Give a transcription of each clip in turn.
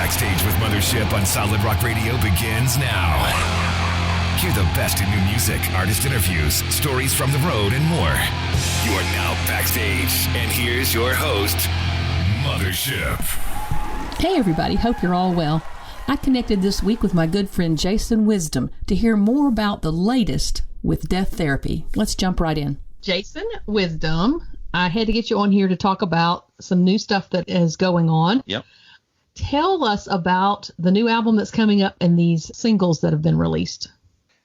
Backstage with Mothership on Solid Rock Radio begins now. Hear the best in new music, artist interviews, stories from the road, and more. You are now backstage, and here's your host, Mothership. Hey everybody, hope you're all well. I connected this week with my good friend Jason Wisdom to hear more about the latest with Death Therapy. Let's jump right in. Jason Wisdom, I had to get you on here to talk about some new stuff that is going on. Yep. Tell us about the new album that's coming up and these singles that have been released.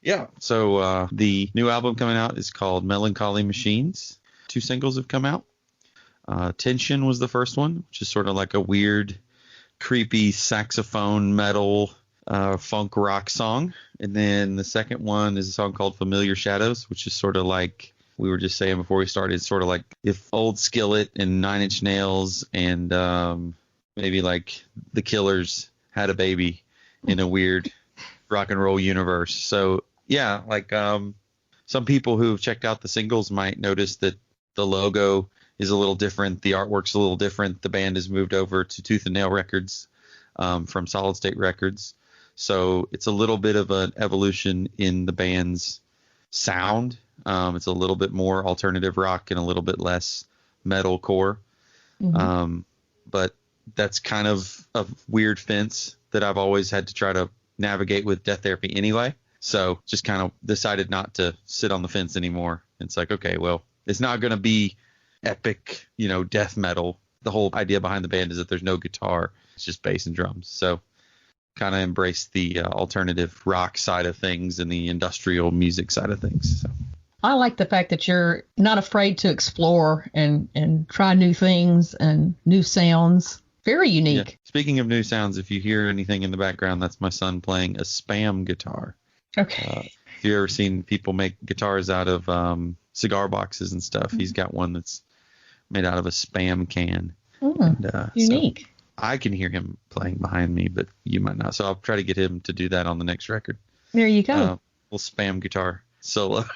Yeah. So the new album coming out is called Melancholy Machines. 2 singles have come out. Tension was the first one, which is sort of like a weird, creepy saxophone metal funk rock song. And then the second one is a song called Familiar Shadows, which is sort of like we were just saying before we started, sort of like if Old Skillet and Nine Inch Nails and maybe like The Killers had a baby in a weird rock and roll universe. So yeah, like some people who've checked out the singles might notice that the logo is a little different. The artwork's a little different. The band has moved over to Tooth and Nail Records from Solid State Records. So it's a little bit of an evolution in the band's sound. It's a little bit more alternative rock and a little bit less metalcore. Mm-hmm. But that's kind of a weird fence that I've always had to try to navigate with Death Therapy anyway. So just kind of decided not to sit on the fence anymore. It's like, okay, well, it's not going to be epic, death metal. The whole idea behind the band is that there's no guitar. It's just bass and drums. So kind of embrace the alternative rock side of things and the industrial music side of things. So I like the fact that you're not afraid to explore and try new things and new sounds. Very unique. Yeah. Speaking of new sounds, if you hear anything in the background, that's my son playing a Spam guitar. Okay. Have you ever seen people make guitars out of cigar boxes and stuff? He's got one that's made out of a Spam can. Unique. So I can hear him playing behind me, but you might not. So I'll try to get him to do that on the next record. There you go. Little Spam guitar solo.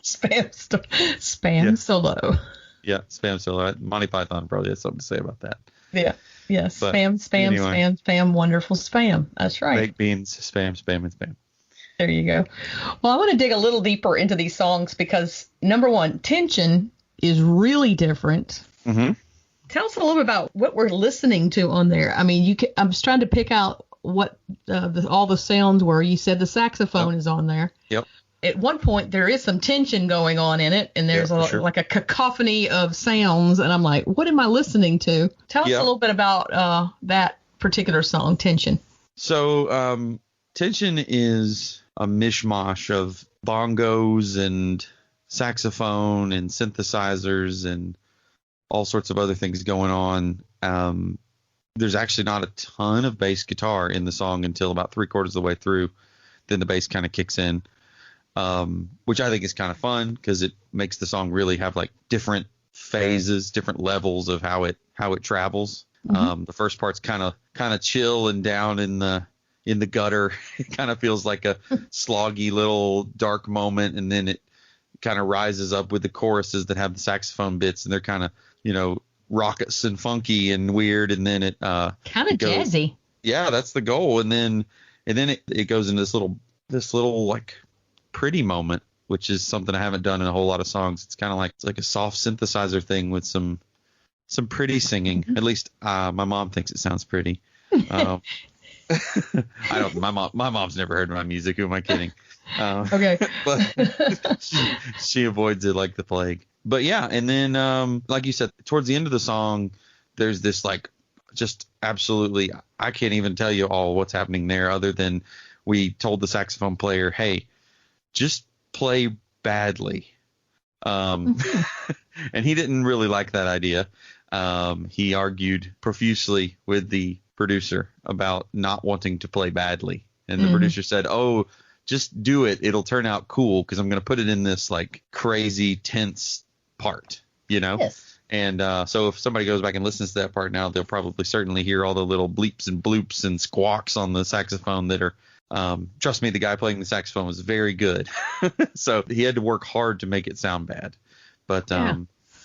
Spam solo. Yeah, Spam solo. Monty Python probably has something to say about that. Yeah. Yes. But spam, wonderful spam. That's right. Baked beans, spam, and spam. There you go. Well, I want to dig a little deeper into these songs because, number one, Tension is really different. Mm-hmm. Tell us a little bit about what we're listening to on there. I mean, I'm just trying to pick out what all the sounds were. You said the saxophone is on there. Yep. At one point, there is some tension going on in it, and there's like a cacophony of sounds, and I'm like, what am I listening to? Tell us a little bit about that particular song, Tension. So Tension is a mishmash of bongos and saxophone and synthesizers and all sorts of other things going on. There's actually not a ton of bass guitar in the song until about 3/4 of the way through. Then the bass kind of kicks in. Which I think is kind of fun because it makes the song really have like different phases, different levels of how it travels. Mm-hmm. The first part's kind of chill and down in the gutter. It kind of feels like a sloggy little dark moment, and then it kind of rises up with the choruses that have the saxophone bits, and they're kind of raucous and funky and weird, and then it kind of jazzy. Yeah, that's the goal, and then it goes into this little like pretty moment, which is something I haven't done in a whole lot of songs. It's kind of like a soft synthesizer thing with some pretty singing. Mm-hmm. At least my mom thinks it sounds pretty. I don't. My mom's never heard my music. Who am I kidding? Okay. But she avoids it like the plague. But yeah, and then like you said, towards the end of the song, there's this like just absolutely, I can't even tell you all what's happening there, other than we told the saxophone player, hey, just play badly. And he didn't really like that idea. He argued profusely with the producer about not wanting to play badly. And the producer said, oh, just do it. It'll turn out cool because I'm going to put it in this like crazy tense part, Yes. And so if somebody goes back and listens to that part now, they'll probably certainly hear all the little bleeps and bloops and squawks on the saxophone that are trust me, the guy playing the saxophone was very good. So he had to work hard to make it sound bad. But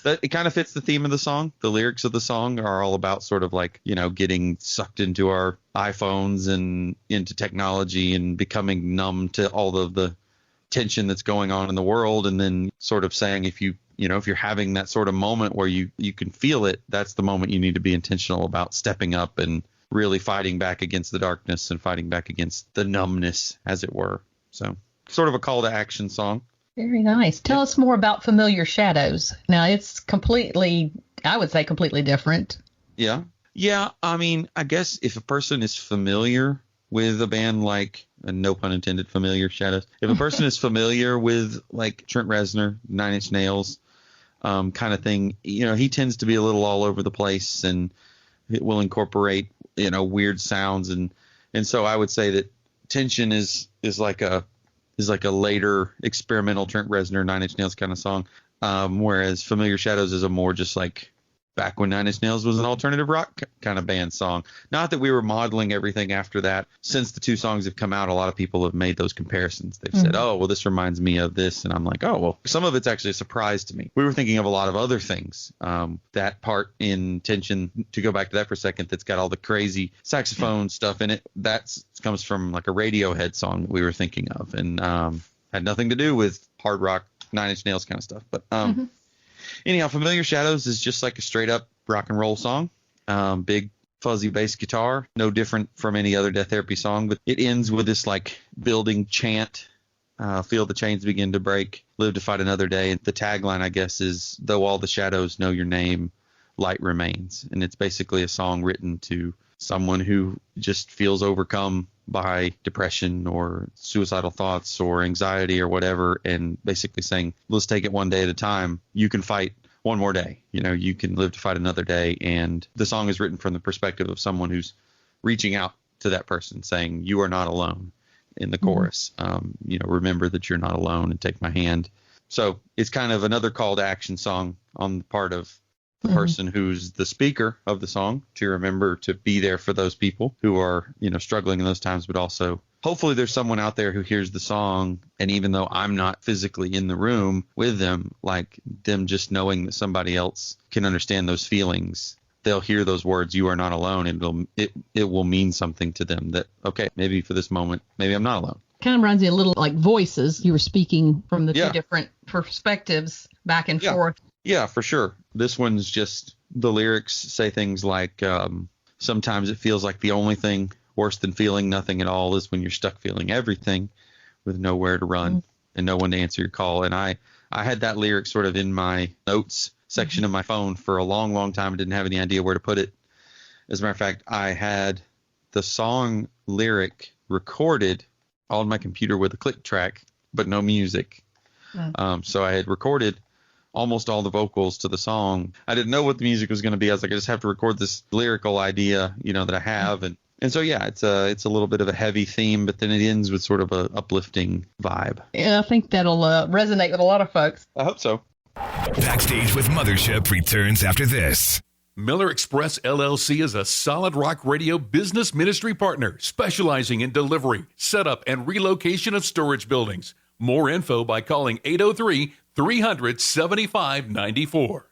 it kind of fits the theme of the song. The lyrics of the song are all about sort of like, getting sucked into our iPhones and into technology and becoming numb to all of the tension that's going on in the world. And then sort of saying if you're having that sort of moment where you can feel it, that's the moment you need to be intentional about stepping up and really fighting back against the darkness and fighting back against the numbness, as it were. So sort of a call to action song. Very nice. Tell us more about Familiar Shadows. Now, it's completely different. Yeah. Yeah. I mean, I guess if a person is familiar with a band like, and no pun intended, Familiar Shadows, if a person is familiar with like Trent Reznor, Nine Inch Nails, kind of thing, he tends to be a little all over the place, and it will incorporate, weird sounds. And so I would say that Tension is like a later experimental Trent Reznor, Nine Inch Nails kind of song, whereas Familiar Shadows is a more just like back when Nine Inch Nails was an alternative rock kind of band song. Not that we were modeling everything after that. Since the two songs have come out, a lot of people have made those comparisons. They've said, oh, well, this reminds me of this. And I'm like, oh, well, some of it's actually a surprise to me. We were thinking of a lot of other things. That part in Tension, to go back to that for a second, that's got all the crazy saxophone stuff in it, that comes from like a Radiohead song that we were thinking of, and had nothing to do with hard rock, Nine Inch Nails kind of stuff. But anyhow, Familiar Shadows is just like a straight up rock and roll song. Big fuzzy bass guitar, no different from any other Death Therapy song, but it ends with this like building chant. Feel the chains begin to break, live to fight another day. And the tagline, I guess, is though all the shadows know your name, light remains. And it's basically a song written to someone who just feels overcome by depression or suicidal thoughts or anxiety or whatever, and basically saying, let's take it one day at a time. You can fight one more day. You can live to fight another day. And the song is written from the perspective of someone who's reaching out to that person, saying, you are not alone, in the chorus. Remember that you're not alone and take my hand. So it's kind of another call to action song on the part of the person who's the speaker of the song, to remember to be there for those people who are, struggling in those times, but also hopefully there's someone out there who hears the song, and even though I'm not physically in the room with them, like them just knowing that somebody else can understand those feelings, they'll hear those words, you are not alone, and it will mean something to them that, okay, maybe for this moment, maybe I'm not alone. Kind of reminds me a little like Voices. You were speaking from the two different perspectives back and forth. Yeah, for sure. This one's just, the lyrics say things like, sometimes it feels like the only thing worse than feeling nothing at all is when you're stuck feeling everything with nowhere to run and no one to answer your call. And I had that lyric sort of in my notes section of my phone for a long, long time. I didn't have any idea where to put it. As a matter of fact, I had the song lyric recorded on my computer with a click track, but no music. So I had recorded almost all the vocals to the song. I didn't know what the music was going to be. I was like, I just have to record this lyrical idea, that I have. And so, yeah, it's a little bit of a heavy theme, but then it ends with sort of a uplifting vibe. Yeah, I think that'll resonate with a lot of folks. I hope so. Backstage with Mothership returns after this. Miller Express LLC is a Solid Rock Radio business ministry partner specializing in delivery, setup, and relocation of storage buildings. More info by calling 803-300-7594.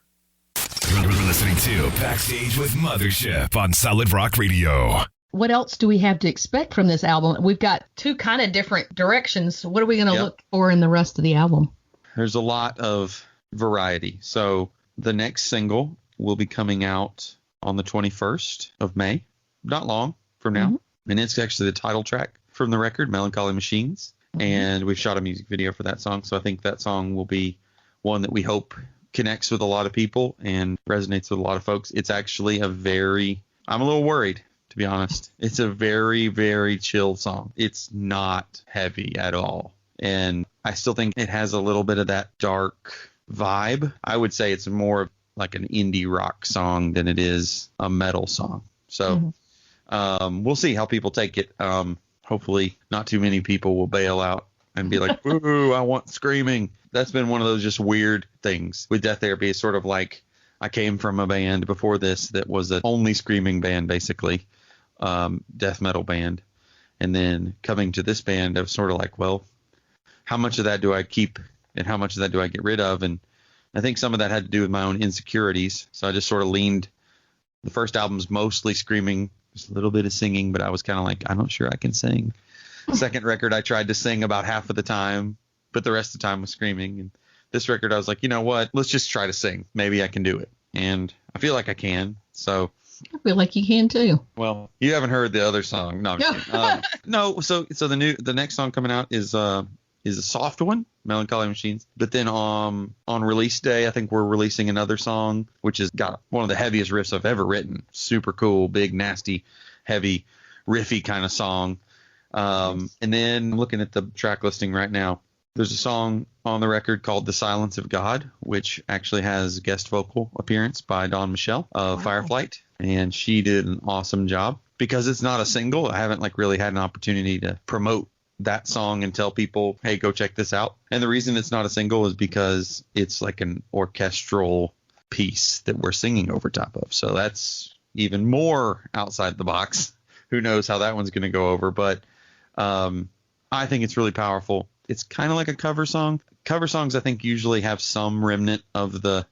You're listening to Backstage with Mothership on Solid Rock Radio. What else do we have to expect from this album? We've got two kind of different directions. What are we going to look for in the rest of the album? There's a lot of variety. So the next single will be coming out on the 21st of May, not long from now. And it's actually the title track from the record, Melancholy Machines. And we've shot a music video for that song. So I think that song will be one that we hope connects with a lot of people and resonates with a lot of folks. It's actually I'm a little worried, to be honest. It's a very, very chill song. It's not heavy at all. And I still think it has a little bit of that dark vibe. I would say it's more like an indie rock song than it is a metal song. So we'll see how people take it. Hopefully not too many people will bail out and be like, ooh, I want screaming. That's been one of those just weird things with Death Therapy. It's sort of like I came from a band before this that was an only screaming band, basically, death metal band. And then coming to this band, I was sort of like, well, how much of that do I keep and how much of that do I get rid of? And I think some of that had to do with my own insecurities. So I just sort of leaned. The first album's mostly screaming, just a little bit of singing, but I was kind of like, I'm not sure I can sing. Second record, I tried to sing about half of the time, but the rest of the time was screaming. And this record, I was like, you know what? Let's just try to sing. Maybe I can do it. And I feel like I can. So I feel like you can too. Well, you haven't heard the other song. No, I'm just kidding. No. So the next song coming out is a soft one, Melancholy Machines. But then on release day, I think we're releasing another song, which has got one of the heaviest riffs I've ever written. Super cool, big, nasty, heavy, riffy kind of song. And then I'm looking at the track listing right now. There's a song on the record called The Silence of God, which actually has guest vocal appearance by Dawn Michelle of Fireflight. And she did an awesome job. Because it's not a single, I haven't really had an opportunity to promote that song and tell people, hey, go check this out. And the reason it's not a single is because it's like an orchestral piece that we're singing over top of. So that's even more outside the box. Who knows how that one's going to go over. But I think it's really powerful. It's kind of like a cover song. Cover songs, I think, usually have some remnant of the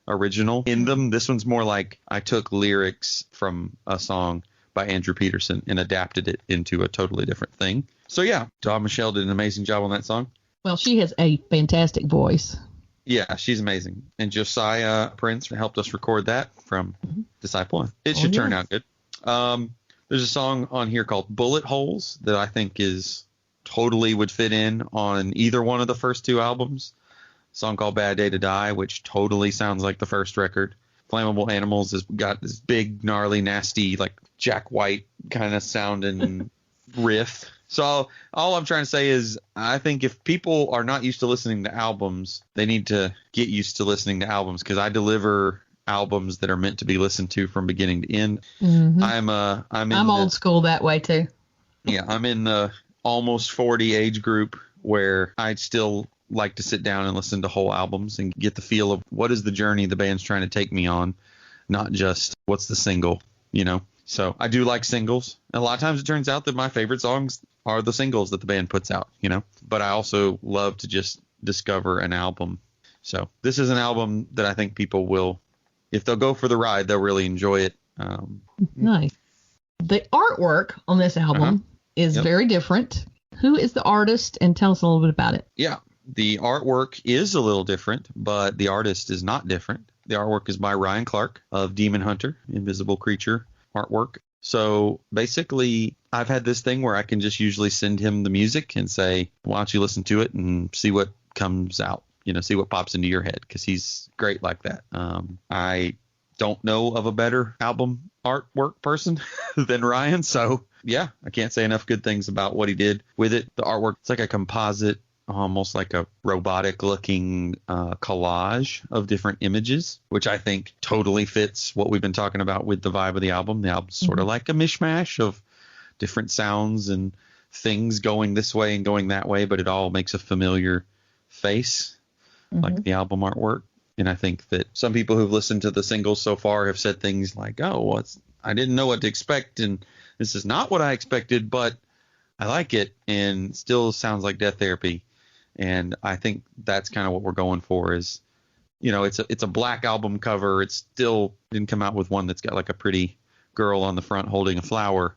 original in them. This one's more like I took lyrics from a song by Andrew Peterson and adapted it into a totally different thing. So, yeah, Dawn Michelle did an amazing job on that song. Well, she has a fantastic voice. Yeah, she's amazing. And Josiah Prince helped us record that from Disciple. It should turn out good. There's a song on here called Bullet Holes that I think is totally would fit in on either one of the first two albums. A song called Bad Day to Die, which totally sounds like the first record. Flammable Animals has got this big, gnarly, nasty, like Jack White kind of sounding riff. So all I'm trying to say is I think if people are not used to listening to albums, they need to get used to listening to albums because I deliver albums that are meant to be listened to from beginning to end. Mm-hmm. I'm old school that way too. Yeah, I'm in the almost 40 age group where I'd still like to sit down and listen to whole albums and get the feel of what is the journey the band's trying to take me on, not just what's the single, you know. So I do like singles. A lot of times it turns out that my favorite songs are the singles that the band puts out, you know. But I also love to just discover an album. So this is an album that I think people will, if they'll go for the ride, they'll really enjoy it. Nice. The artwork on this album is very different. Who is the artist? And tell us a little bit about it. Yeah, the artwork is a little different, but the artist is not different. The artwork is by Ryan Clark of Demon Hunter, Invisible Creature artwork. So basically, I've had this thing where I can just usually send him the music and say, why don't you listen to it and see what comes out, you know, see what pops into your head, because he's great like that. I don't know of a better album artwork person than Ryan. So, yeah, I can't say enough good things about what he did with it. The artwork, it's like a composite, almost like a robotic looking collage of different images, which I think totally fits what we've been talking about with the vibe of the album. The album's sort of like a mishmash of different sounds and things going this way and going that way, but it all makes a familiar face, like the album artwork. And I think that some people who've listened to the singles so far have said things like, oh, I didn't know what to expect, and this is not what I expected, but I like it, and still sounds like Death Therapy. And I think that's kind of what we're going for is, you know, it's a black album cover. It still didn't come out with one that's got like a pretty girl on the front holding a flower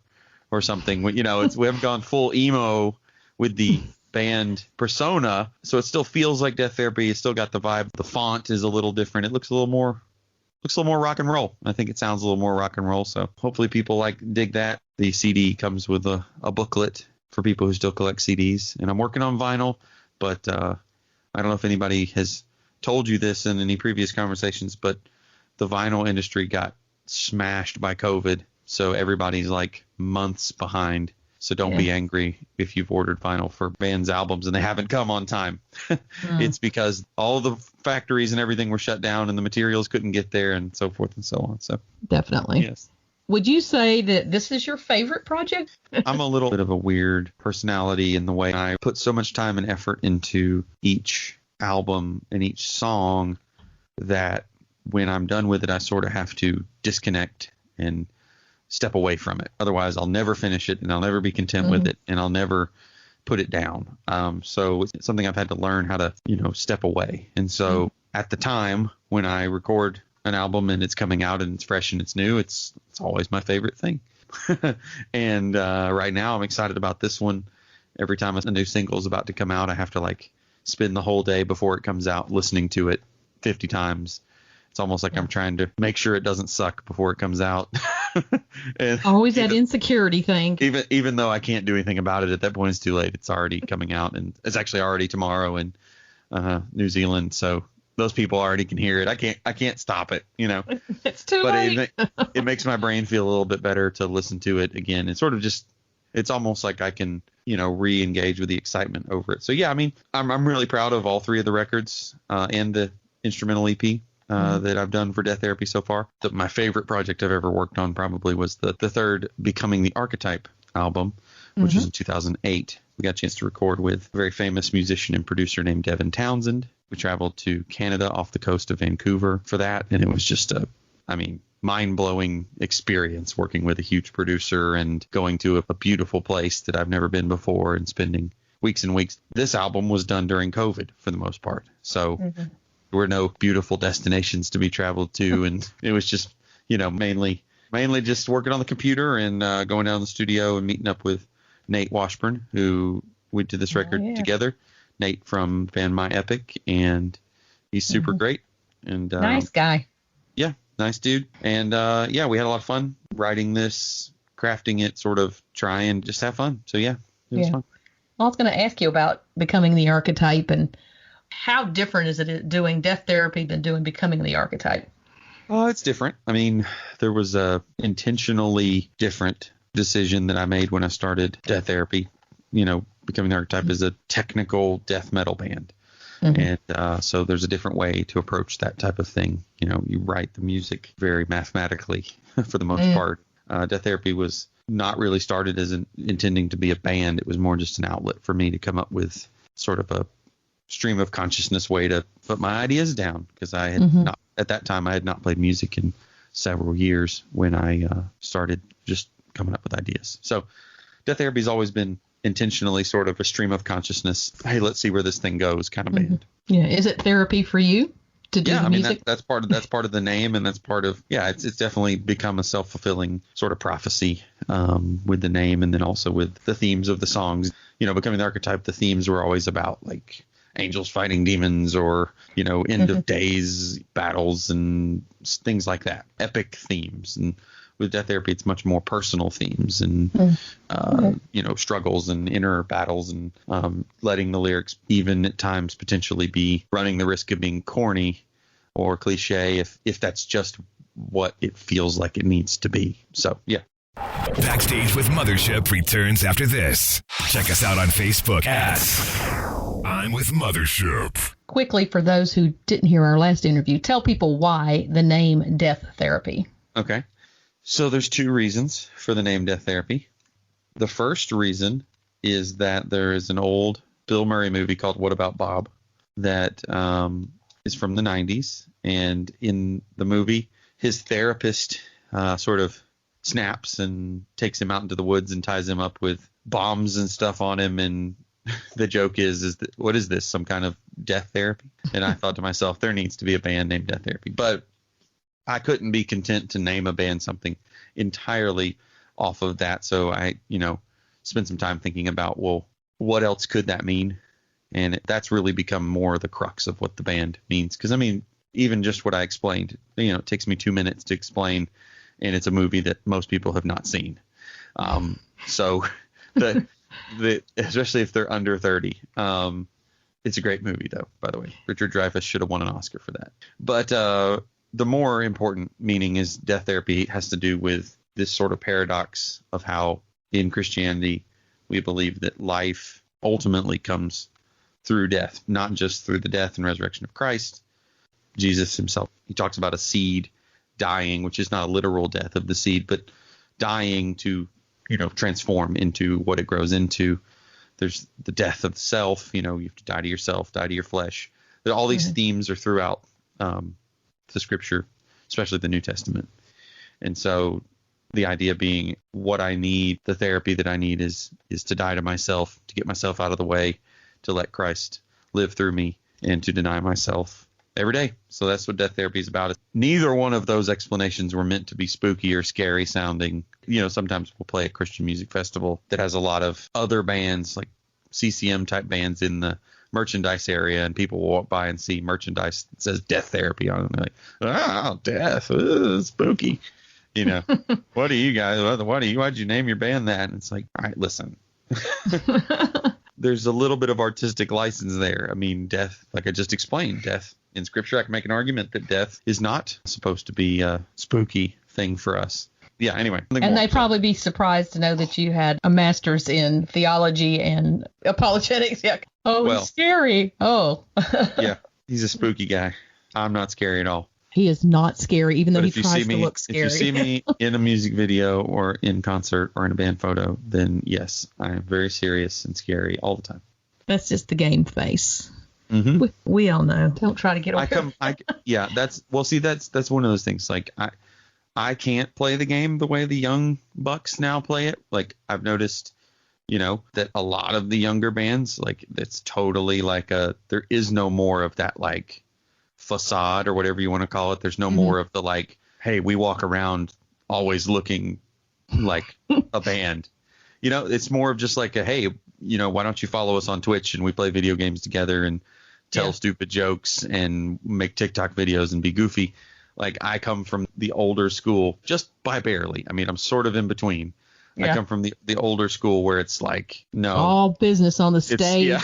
or something. You know, we haven't gone full emo with the band persona, so it still feels like Death Therapy. It's still got the vibe. The font is a little different. It looks a little more rock and roll. I think it sounds a little more rock and roll. So hopefully people dig that. The CD comes with a booklet for people who still collect CDs, and I'm working on vinyl. But I don't know if anybody has told you this in any previous conversations, but the vinyl industry got smashed by COVID. So everybody's like months behind. So don't be angry if you've ordered vinyl for bands' albums and they haven't come on time. It's because all the factories and everything were shut down and the materials couldn't get there and so forth and so on. So definitely. Yes. Would you say that this is your favorite project? I'm a little bit of a weird personality in the way I put so much time and effort into each album and each song that when I'm done with it, I sort of have to disconnect and step away from it. Otherwise, I'll never finish it and I'll never be content with it and I'll never put it down. So it's something I've had to learn how to, step away. And so at the time when I record an album and it's coming out and it's fresh and it's new, it's always my favorite thing. And right now I'm excited about this one. Every time a new single is about to come out, I have to like spend the whole day before it comes out listening to it 50 times. It's almost like I'm trying to make sure it doesn't suck before it comes out. And always that insecurity thing. Even though I can't do anything about it at that point, it's too late. It's already coming out, and it's actually already tomorrow in New Zealand. So those people already can hear it. I can't stop it, you know. It's too late. It makes my brain feel a little bit better to listen to it again. It's sort of just, it's almost like I can, you know, re-engage with the excitement over it. So yeah, I mean, I'm really proud of all three of the records and the instrumental EP that I've done for Death Therapy so far. My favorite project I've ever worked on probably was the third Becoming the Archetype album, which was in 2008. We got a chance to record with a very famous musician and producer named Devin Townsend. We traveled to Canada off the coast of Vancouver for that, and it was just mind-blowing experience working with a huge producer and going to a beautiful place that I've never been before and spending weeks and weeks. This album was done during COVID for the most part, so there were no beautiful destinations to be traveled to, and it was just, you know, mainly just working on the computer and going down to the studio and meeting up with Nate Washburn, who we did this record together. Nate from band My Epic, and he's super great. And nice guy. Yeah, nice dude. And yeah, we had a lot of fun writing this, crafting it, sort of try and just have fun. So yeah, it was fun. Well, I was going to ask you about Becoming the Archetype, and how different is it doing Death Therapy than doing Becoming the Archetype? Oh, it's different. I mean, there was a intentionally different decision that I made when I started Death Therapy. You know, Becoming the Archetype is a technical death metal band. And so there's a different way to approach that type of thing. You know, you write the music very mathematically for the most part. Death Therapy was not really started as intending to be a band. It was more just an outlet for me to come up with sort of a stream of consciousness way to put my ideas down, because I had not, at that time, I had not played music in several years when I started just coming up with ideas. So Death Therapy has always been intentionally sort of a stream of consciousness. Hey, let's see where this thing goes kind of band. Yeah. Is it therapy for you to do the music? That's part of the name, and that's part of, it's definitely become a self-fulfilling sort of prophecy with the name, and then also with the themes of the songs. You know, Becoming the Archetype, the themes were always about like angels fighting demons, or, you know, end of days battles and things like that. Epic themes. And with Death Therapy, it's much more personal themes and, you know, struggles and inner battles, and letting the lyrics even at times potentially be running the risk of being corny or cliche if that's just what it feels like it needs to be. So, yeah. Backstage with Mothership returns after this. Check us out on Facebook at I'm with Mothership. Quickly, for those who didn't hear our last interview, tell people why the name Death Therapy. Okay. So there's two reasons for the name Death Therapy. The first reason is that there is an old Bill Murray movie called What About Bob that is from the 90s. And in the movie, his therapist sort of snaps and takes him out into the woods and ties him up with bombs and stuff on him. And the joke is that, what is this, some kind of death therapy? And I thought to myself, there needs to be a band named Death Therapy. But I couldn't be content to name a band something entirely off of that. So I, you know, spent some time thinking about, well, what else could that mean? And that's really become more the crux of what the band means. Because, I mean, even just what I explained, you know, it takes me 2 minutes to explain, and it's a movie that most people have not seen. So especially if they're under 30. It's a great movie, though, by the way. Richard Dreyfuss should have won an Oscar for that. But the more important meaning is Death Therapy has to do with this sort of paradox of how in Christianity we believe that life ultimately comes through death, not just through the death and resurrection of Christ. Jesus himself, he talks about a seed dying, which is not a literal death of the seed, but dying to, you know, transform into what it grows into. There's the death of self, you know, you have to die to yourself, die to your flesh. All these themes are throughout the scripture, especially the New Testament. And so the idea being what I need, the therapy that I need is to die to myself, to get myself out of the way, to let Christ live through me, and to deny myself every day. So that's what Death Therapy is about. Neither one of those explanations were meant to be spooky or scary sounding. Sometimes we'll play a Christian music festival that has a lot of other bands, like CCM type bands in the merchandise area, and people will walk by and see merchandise that says Death Therapy on it. And they're like, death, spooky. What are you guys? Why'd you name your band that? And it's like, all right, listen. There's a little bit of artistic license there. I mean, death, like I just explained, death in Scripture, I can make an argument that death is not supposed to be a spooky thing for us. Yeah, anyway. And they'd probably be surprised to know that you had a master's in theology and apologetics. Yeah. Oh, well, scary. Oh. Yeah, he's a spooky guy. I'm not scary at all. He is not scary, even though he tries to look scary. If you see me in a music video or in concert or in a band photo, then yes, I am very serious and scary all the time. That's just the game face. Mm-hmm. We all know. Don't try to get away. That's one of those things. Like I can't play the game the way the young bucks now play it. Like I've noticed, that a lot of the younger bands, like it's totally like there is no more of that like facade or whatever you want to call it. There's no more of the like, hey, we walk around always looking like a band. It's more of just like hey, why don't you follow us on Twitch and we play video games together and tell stupid jokes and make TikTok videos and be goofy. Like I come from the older school just by barely. I mean, I'm sort of in between. Yeah. I come from the older school where it's like, no. All business on the stage. Yeah.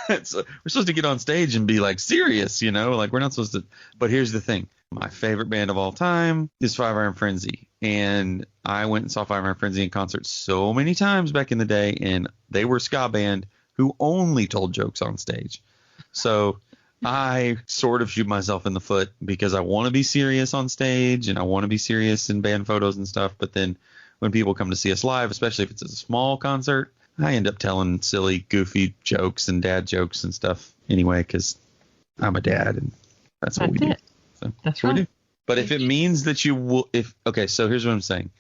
We're supposed to get on stage and be like serious, like we're not supposed to. But here's the thing. My favorite band of all time is Five Iron Frenzy. And I went and saw Five Iron Frenzy in concert so many times back in the day. And they were a ska band who only told jokes on stage. So I sort of shoot myself in the foot because I want to be serious on stage and I want to be serious in band photos and stuff. But then when people come to see us live, especially if it's a small concert, I end up telling silly, goofy jokes and dad jokes and stuff anyway, because I'm a dad and that's what we do. So that's right. What we do. But if it means that you will, so here's what I'm saying.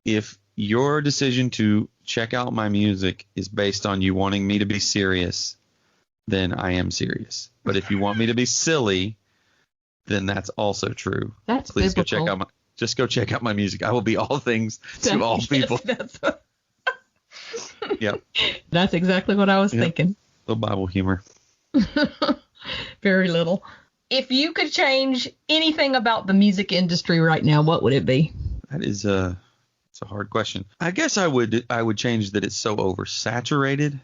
If your decision to check out my music is based on you wanting me to be serious, then I am serious. But if you want me to be silly, then that's also true. That's Please biblical. Go check out my music. I will be all things to all people. Yep. That's exactly what I was thinking. Little Bible humor. Very little. If you could change anything about the music industry right now, what would it be? That is it's a hard question. I guess I would change that it's so oversaturated.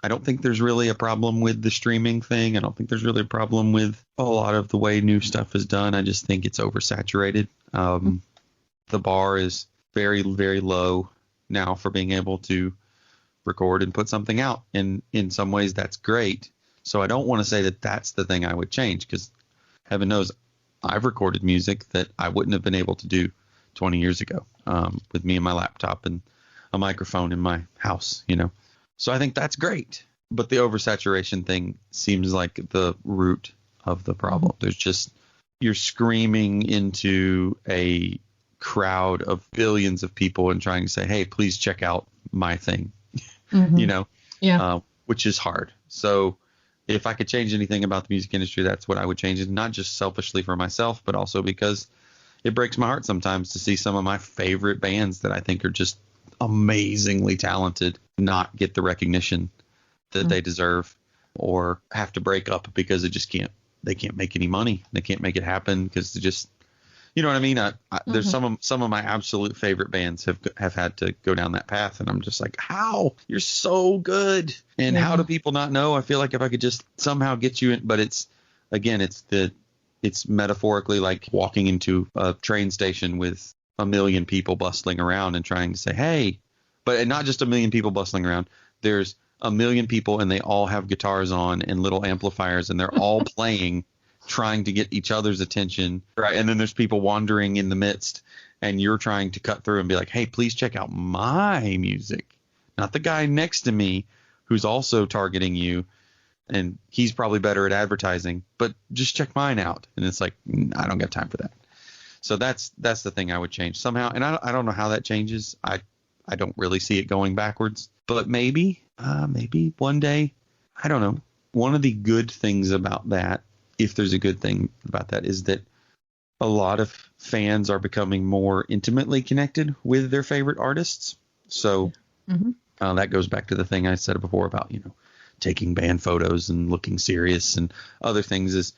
I don't think there's really a problem with the streaming thing. I don't think there's really a problem with a lot of the way new stuff is done. I just think it's oversaturated. The bar is very, very low now for being able to record and put something out. And in some ways that's great. So I don't want to say that that's the thing I would change, because heaven knows I've recorded music that I wouldn't have been able to do 20 years ago with me and my laptop and a microphone in my house, So I think that's great. But the oversaturation thing seems like the root of the problem. There's just, you're screaming into a crowd of billions of people and trying to say, hey, please check out my thing, which is hard. So if I could change anything about the music industry, that's what I would change. It, not just selfishly for myself, but also because it breaks my heart sometimes to see some of my favorite bands that I think are just amazingly talented not get the recognition that they deserve, or have to break up because they can't make any money. They can't make it happen because they just, you know what I mean? There's some of my absolute favorite bands have had to go down that path, and I'm just like, how? You're so good. And how do people not know? I feel like if I could just somehow get you in, but it's metaphorically like walking into a train station with a million people bustling around and trying to say, hey, but not just a million people bustling around. There's a million people and they all have guitars on and little amplifiers and they're all playing, trying to get each other's attention. Right. And then there's people wandering in the midst and you're trying to cut through and be like, hey, please check out my music, not the guy next to me who's also targeting you. And he's probably better at advertising, but just check mine out. And it's like, I don't got time for that. So that's the thing I would change somehow. And I don't know how that changes. I don't really see it going backwards, but maybe one day, I don't know. One of the good things about that if there's a good thing about that, is that a lot of fans are becoming more intimately connected with their favorite artists. So that goes back to the thing I said before about, taking band photos and looking serious and other things is,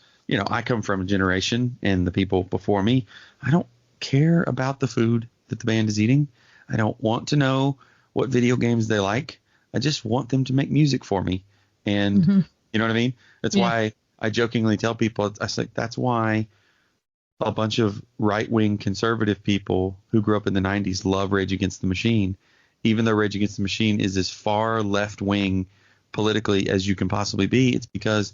I come from a generation, and the people before me, I don't care about the food that the band is eating. I don't want to know what video games they like. I just want them to make music for me. And you know what I mean? That's why I jokingly tell people, I say, that's why a bunch of right-wing conservative people who grew up in the 90s love Rage Against the Machine, even though Rage Against the Machine is as far left-wing politically as you can possibly be. It's because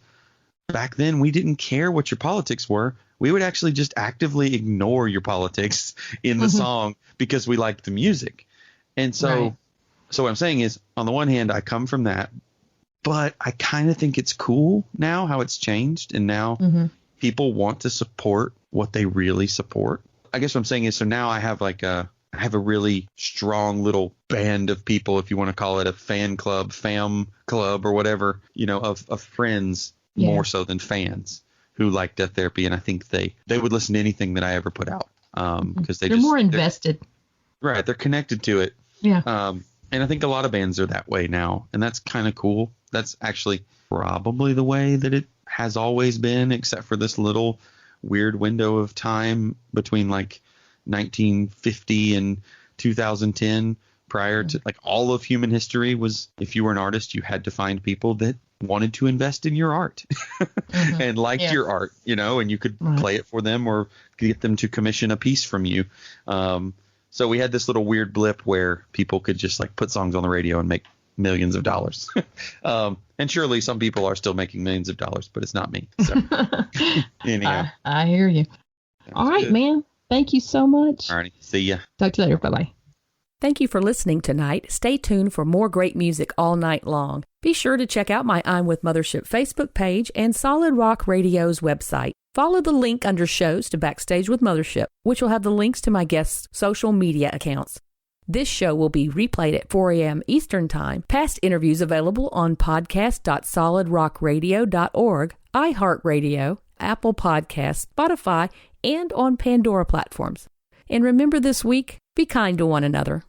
back then we didn't care what your politics were. We would actually just actively ignore your politics in the song because we liked the music. And so what I'm saying is, on the one hand, I come from that, but I kind of think it's cool now how it's changed. And now people want to support what they really support. I guess what I'm saying is, so now I have I have a really strong little band of people, if you want to call it a fan club, fam club or whatever, of friends more so than fans who like Death Therapy. And I think they would listen to anything that I ever put out because they're more invested. Right. They're connected to it. Yeah. And I think a lot of bands are that way now. And that's kind of cool. That's actually probably the way that it has always been, except for this little weird window of time between 1950 and 2010. Prior to all of human history was, if you were an artist, you had to find people that wanted to invest in your art and liked your art, and you could play it for them or get them to commission a piece from you. So we had this little weird blip where people could just put songs on the radio and make millions of dollars. And surely some people are still making millions of dollars, but it's not me. So anyhow, I hear you. All right, man. Thank you so much. All right. See ya. Talk to you later. Bye-bye. Thank you for listening tonight. Stay tuned for more great music all night long. Be sure to check out my I'm With Mothership Facebook page and Solid Rock Radio's website. Follow the link under shows to Backstage with Mothership, which will have the links to my guests' social media accounts. This show will be replayed at 4 a.m. Eastern Time. Past interviews available on podcast.solidrockradio.org, iHeartRadio, Apple Podcasts, Spotify, and on Pandora platforms. And remember this week, be kind to one another.